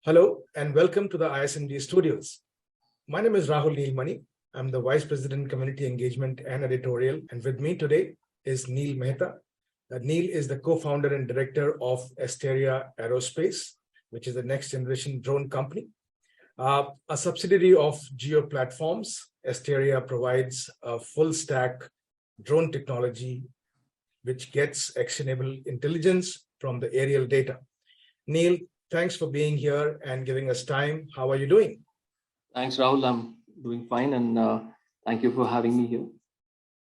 Hello and welcome to the ISMG studios. My name is Rahul Neel Mani. I'm the Vice President, Community Engagement and Editorial. And with me today is Neel Mehta. Neel is the co-founder and director of Asteria Aerospace, which is the next generation drone company. A subsidiary of Geo Platforms, Asteria provides a full stack drone technology, which gets actionable intelligence from the aerial data. Neel, thanks for being here and giving us time. How are you doing? Thanks, Rahul. I'm doing fine, and thank you for having me here.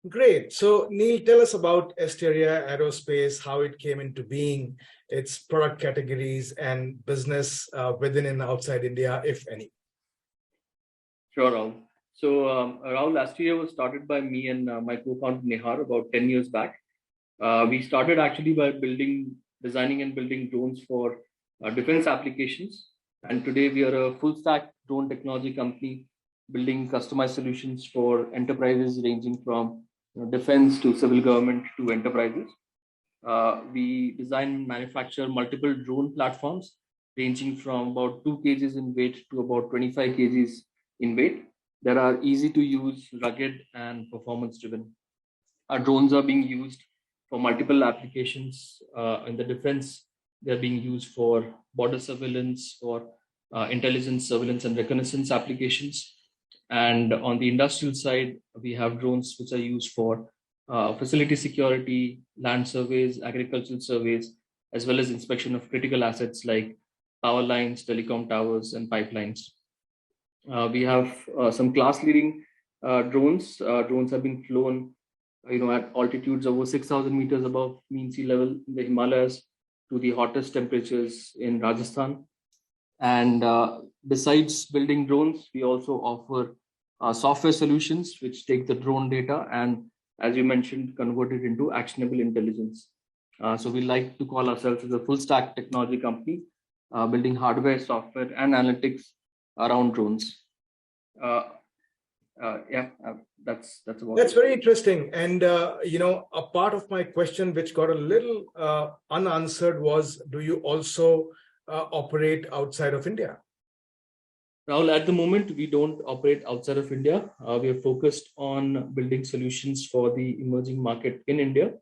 Great. So, Neel, tell us about Asteria Aerospace, how it came into being, its product categories and business within and outside India, if any. Sure, Rahul. So, Rahul, Asteria was started by me and my co-founder Nehar about 10 years back. We started actually by designing and building drones for defense applications. And today we are a full stack drone technology company building customized solutions for enterprises ranging from defense to civil government to enterprises. We design and manufacture multiple drone platforms ranging from about 2 kgs in weight to about 25 kgs in weight that are easy to use, rugged, and performance driven. Our drones are being used for multiple applications in the defense. They're being used for border surveillance, for intelligence, surveillance, and reconnaissance applications. And on the industrial side, we have drones which are used for facility security, land surveys, agricultural surveys, as well as inspection of critical assets like power lines, telecom towers, and pipelines. We have some class-leading drones. Drones have been flown, at altitudes over 6,000 meters above mean sea level in the Himalayas to the hottest temperatures in Rajasthan. And besides building drones, we also offer software solutions which take the drone data and, as you mentioned, convert it into actionable intelligence. So we like to call ourselves as a full stack technology company, building hardware, software, and analytics around drones. That's about That's very interesting. And a part of my question which got a little unanswered was, do you also operate outside of India? Rahul, at the moment, we don't operate outside of India. We are focused on building solutions for the emerging market in India.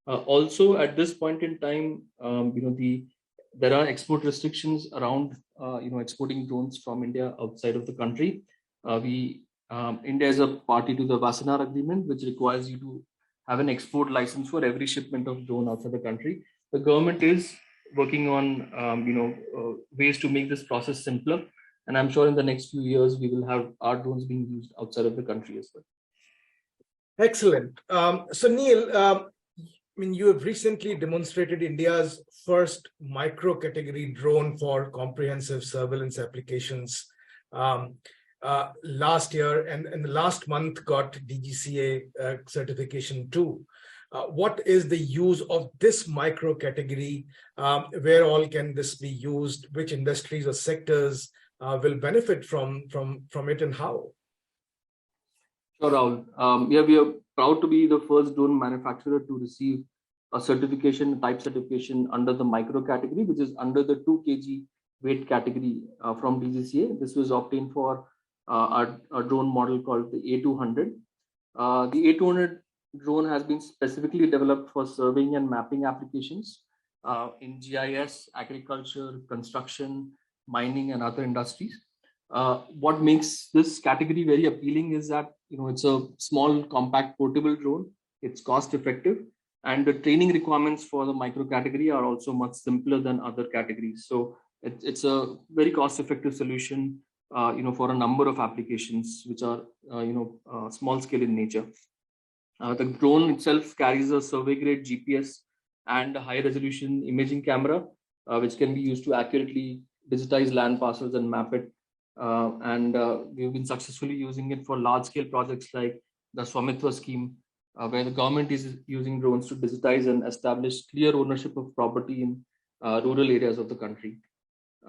Also, at this point in time, there are export restrictions around exporting drones from India outside of the country. India is a party to the Wassenaar Agreement, which requires you to have an export license for every shipment of drone outside the country. The government is working on ways to make this process simpler, and I'm sure in the next few years we will have our drones being used outside of the country as well. Excellent. So Neel, you have recently demonstrated India's first micro-category drone for comprehensive surveillance applications last year, and the last month got DGCA certification too. What is the use of this micro-category? Where all can this be used? Which industries or sectors will benefit from it, and how? Sure, Rahul. We are proud to be the first drone manufacturer to receive a certification, type certification under the micro category, which is under the 2 kg weight category from DGCA. This was obtained for our drone model called the A200. The A200 drone has been specifically developed for surveying and mapping applications in GIS, agriculture, construction, mining, and other industries. What makes this category very appealing is that it's a small, compact, portable drone. It's cost effective, and the training requirements for the micro category are also much simpler than other categories. So it's a very cost effective solution, for a number of applications which are small scale in nature. The drone itself carries a survey grade GPS and a high resolution imaging camera, which can be used to accurately digitize land parcels and map it. We've been successfully using it for large-scale projects like the Svamitva scheme, where the government is using drones to digitize and establish clear ownership of property in rural areas of the country.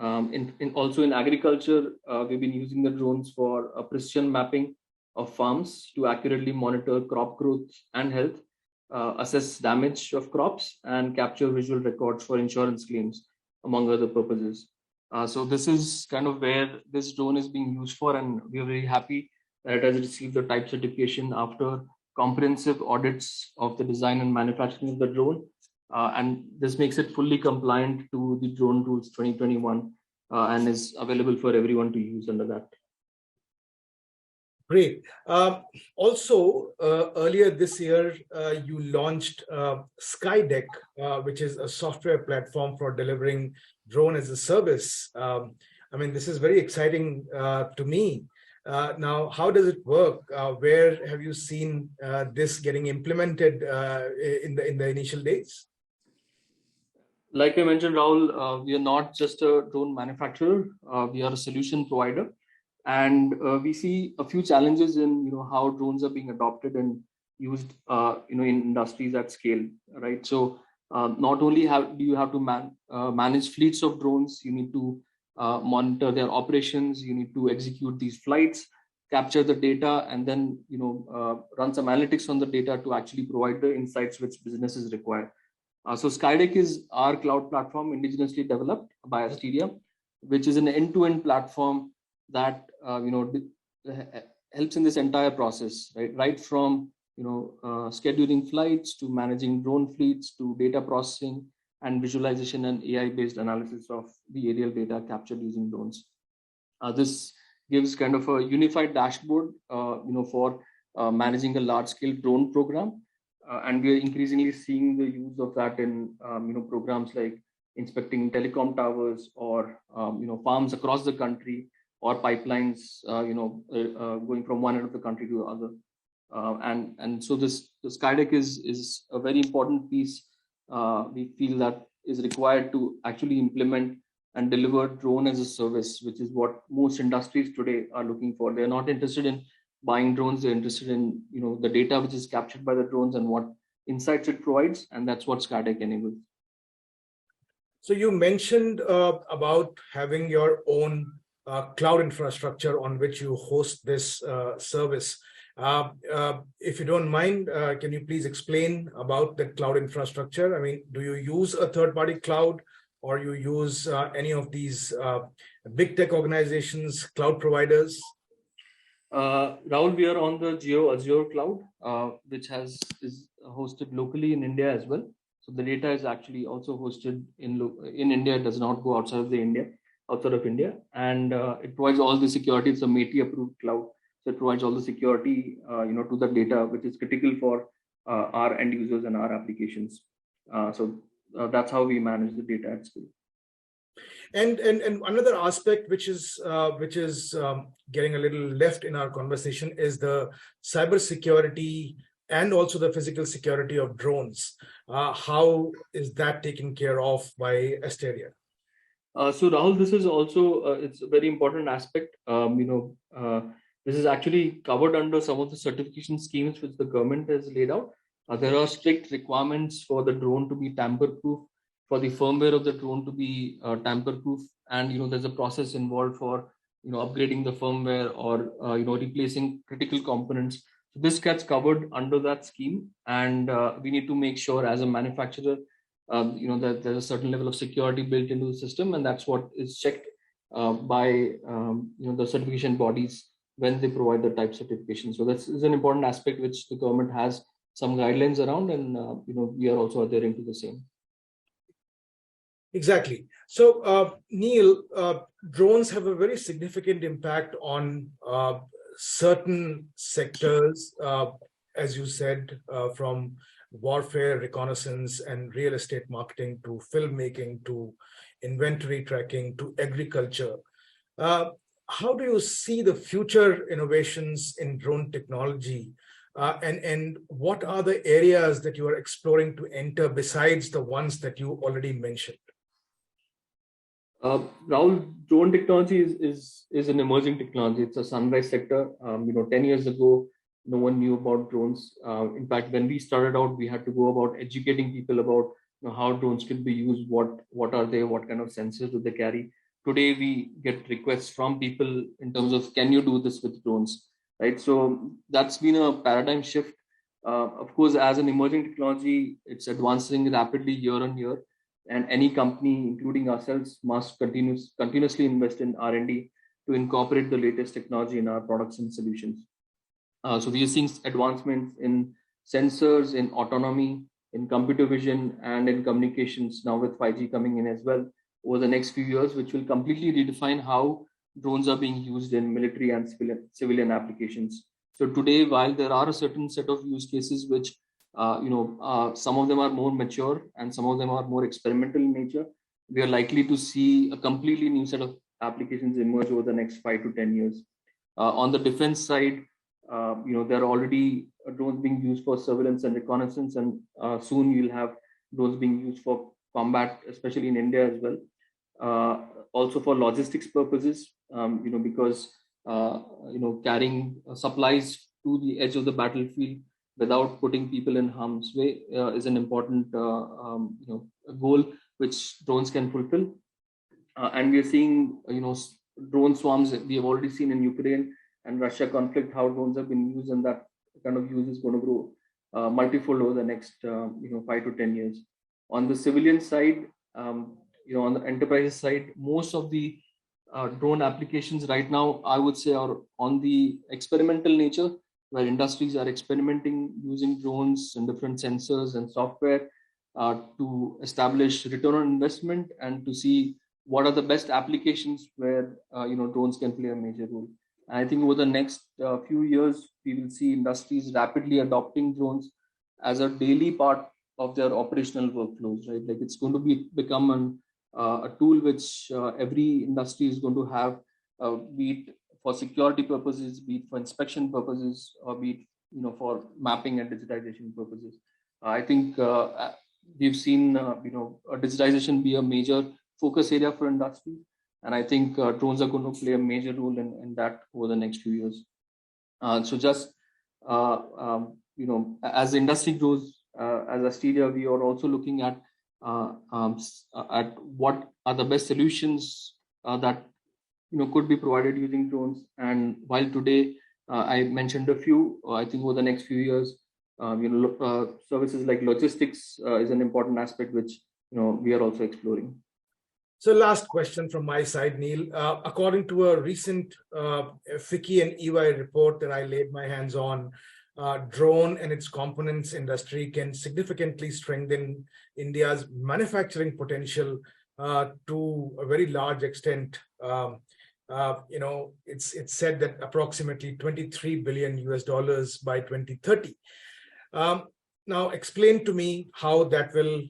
Also in agriculture, we've been using the drones for precision mapping of farms to accurately monitor crop growth and health, assess damage of crops, and capture visual records for insurance claims, among other purposes. So this is kind of where this drone is being used for, and we are very happy that it has received the type certification after comprehensive audits of the design and manufacturing of the drone. And this makes it fully compliant to the drone rules 2021 and is available for everyone to use under that. Great. Also, earlier this year, you launched Skydeck, which is a software platform for delivering drone as a service. I mean, this is very exciting to me. Now, how does it work? Where have you seen this getting implemented in the initial days? Like I mentioned, Rahul, we are not just a drone manufacturer. We are a solution provider. And we see a few challenges in how drones are being adopted and used in industries at scale, right? So not only do you have to manage fleets of drones, you need to monitor their operations, you need to execute these flights, capture the data, and then run some analytics on the data to actually provide the insights which businesses require. So Skydeck is our cloud platform indigenously developed by Asteria, which is an end-to-end platform that helps in this entire process, right from scheduling flights to managing drone fleets to data processing and visualization and AI-based analysis of the aerial data captured using drones. This gives kind of a unified dashboard, for managing a large-scale drone program, and we are increasingly seeing the use of that in programs like inspecting telecom towers or farms across the country, or pipelines, going from one end of the country to the other. And so the Skydeck is a very important piece we feel that is required to actually implement and deliver drone as a service, which is what most industries today are looking for. They're not interested in buying drones, they're interested in the data which is captured by the drones and what insights it provides, and that's what Skydeck enables. So you mentioned about having your own cloud infrastructure on which you host this service. If you don't mind, can you please explain about the cloud infrastructure? I mean, do you use a third-party cloud, or you use any of these big tech organizations, cloud providers? Rahul, we are on the Azure cloud, which is hosted locally in India as well. So the data is actually also hosted in India. It does not go outside of India, and it provides all the security. It's a METI approved cloud, so it provides all the security, to the data, which is critical for our end users and our applications. So that's how we manage the data at scale. And another aspect which is getting a little left in our conversation is the cybersecurity and also the physical security of drones. How is that taken care of by Asteria? So Rahul, this is also it's a very important aspect. This is actually covered under some of the certification schemes which the government has laid out. There are strict requirements for the drone to be tamper-proof, for the firmware of the drone to be tamper-proof, and there's a process involved for upgrading the firmware or replacing critical components. So this gets covered under that scheme, and we need to make sure as a manufacturer that there's a certain level of security built into the system, and that's what is checked by the certification bodies when they provide the type certification. So that's is an important aspect which the government has some guidelines around, and we are also adhering to the same. Exactly. So, Neel, drones have a very significant impact on certain sectors, as you said, from warfare, reconnaissance, and real estate marketing to filmmaking to inventory tracking to agriculture. How do you see the future innovations in drone technology? And what are the areas that you are exploring to enter besides the ones that you already mentioned? Rahul, drone technology is an emerging technology. It's a sunrise sector. 10 years ago, no one knew about drones. In fact, when we started out, we had to go about educating people about how drones could be used, what are they, what kind of sensors do they carry. Today, we get requests from people in terms of, can you do this with drones, right? So that's been a paradigm shift. Of course, as an emerging technology, it's advancing rapidly year on year. and any company, including ourselves, must continuously invest in R&D to incorporate the latest technology in our products and solutions. So we are seeing advancements in sensors, in autonomy, in computer vision, and in communications now with 5G coming in as well over the next few years, which will completely redefine how drones are being used in military and civilian applications. So today, while there are a certain set of use cases which some of them are more mature and some of them are more experimental in nature, we are likely to see a completely new set of applications emerge over the next 5 to 10 years. On the defense side, there are already drones being used for surveillance and reconnaissance, and soon you'll have drones being used for combat, especially in India as well. Also for logistics purposes, because carrying supplies to the edge of the battlefield without putting people in harm's way is an important goal which drones can fulfill. And we are seeing drone swarms. We have already seen in Ukraine and Russia conflict how drones have been used, and that kind of use is going to grow multifold over the next 5 to 10 years. On the civilian side, on the enterprise side, most of the drone applications right now, I would say, are on the experimental nature, where industries are experimenting using drones and different sensors and software to establish return on investment and to see what are the best applications where drones can play a major role. And I think over the next few years, we will see industries rapidly adopting drones as a daily part of their operational workflows, right? Like it's going to become a tool which every industry is going to have, be it for security purposes, be it for inspection purposes, or be it for mapping and digitization purposes. I think we've seen digitization be a major focus area for industry, and I think drones are going to play a major role in that over the next few years. So just as the industry grows, as Asteria, we are also looking at what are the best solutions that could be provided using drones. And while today I mentioned a few, I think over the next few years, services like logistics is an important aspect which we are also exploring. So last question from my side, Neel. According to a recent FICCI and EY report that I laid my hands on, drone and its components industry can significantly strengthen India's manufacturing potential to a very large extent. It's said that approximately $23 billion by 2030. Now, explain to me how that will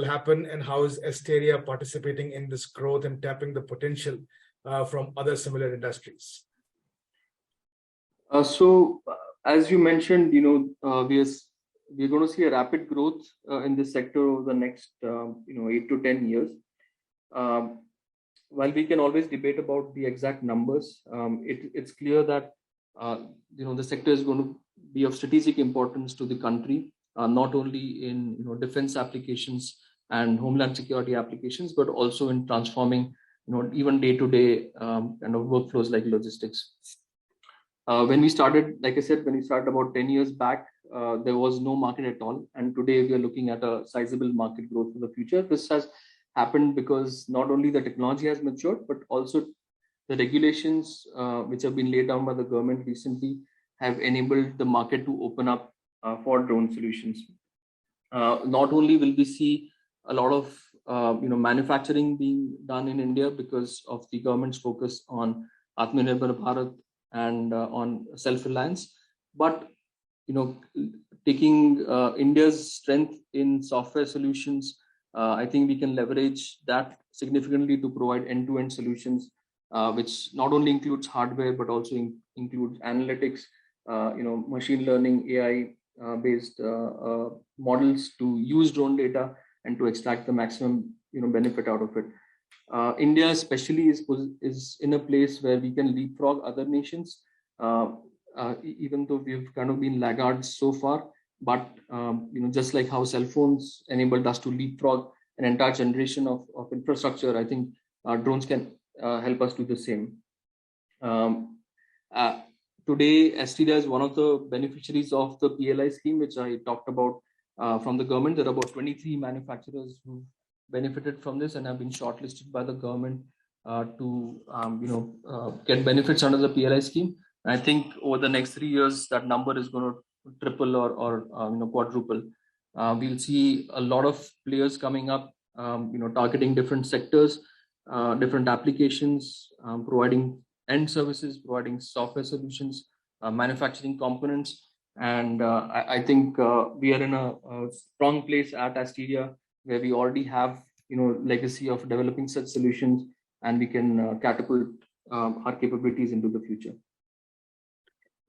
happen, and how is Asteria participating in this growth and tapping the potential from other similar industries? So, as you mentioned, we're going to see a rapid growth in this sector over the next 8 to 10 years. While we can always debate about the exact numbers, it's clear that the sector is going to be of strategic importance to the country, not only in defense applications and homeland security applications, but also in transforming even day-to-day kind of workflows like logistics. When we started, like I said, when we started about 10 years back, there was no market at all, and today we are looking at a sizable market growth for the future. This has happened because not only the technology has matured, but also the regulations which have been laid down by the government recently have enabled the market to open up for drone solutions. Not only will we see a lot of manufacturing being done in India because of the government's focus on Atmanirbhar Bharat and on self-reliance, but taking India's strength in software solutions, I think we can leverage that significantly to provide end-to-end solutions, which not only includes hardware but also includes analytics, machine learning, AI based models to use drone data and to extract the maximum benefit out of it. India especially is in a place where we can leapfrog other nations, even though we've kind of been laggards so far. But just like how cell phones enabled us to leapfrog an entire generation of infrastructure, I think drones can help us do the same. Today, Asteria is one of the beneficiaries of the PLI scheme, which I talked about from the government. There are about 23 manufacturers who benefited from this and have been shortlisted by the government to get benefits under the PLI scheme. And I think over the next 3 years, that number is going to triple or quadruple. We'll see a lot of players coming up, targeting different sectors, different applications, providing end services, providing software solutions, manufacturing components. And I think we are in a strong place at Asteria, where we already have legacy of developing such solutions, and we can catapult our capabilities into the future.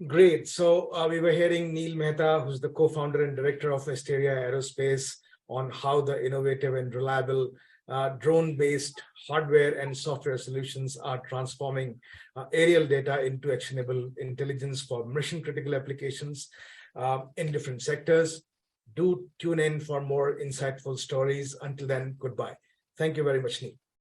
Great. So we were hearing Neel Mehta, who's the co-founder and director of Asteria Aerospace, on how the innovative and reliable drone-based hardware and software solutions are transforming aerial data into actionable intelligence for mission-critical applications in different sectors. Do tune in for more insightful stories. Until then, goodbye. Thank you very much, Neel.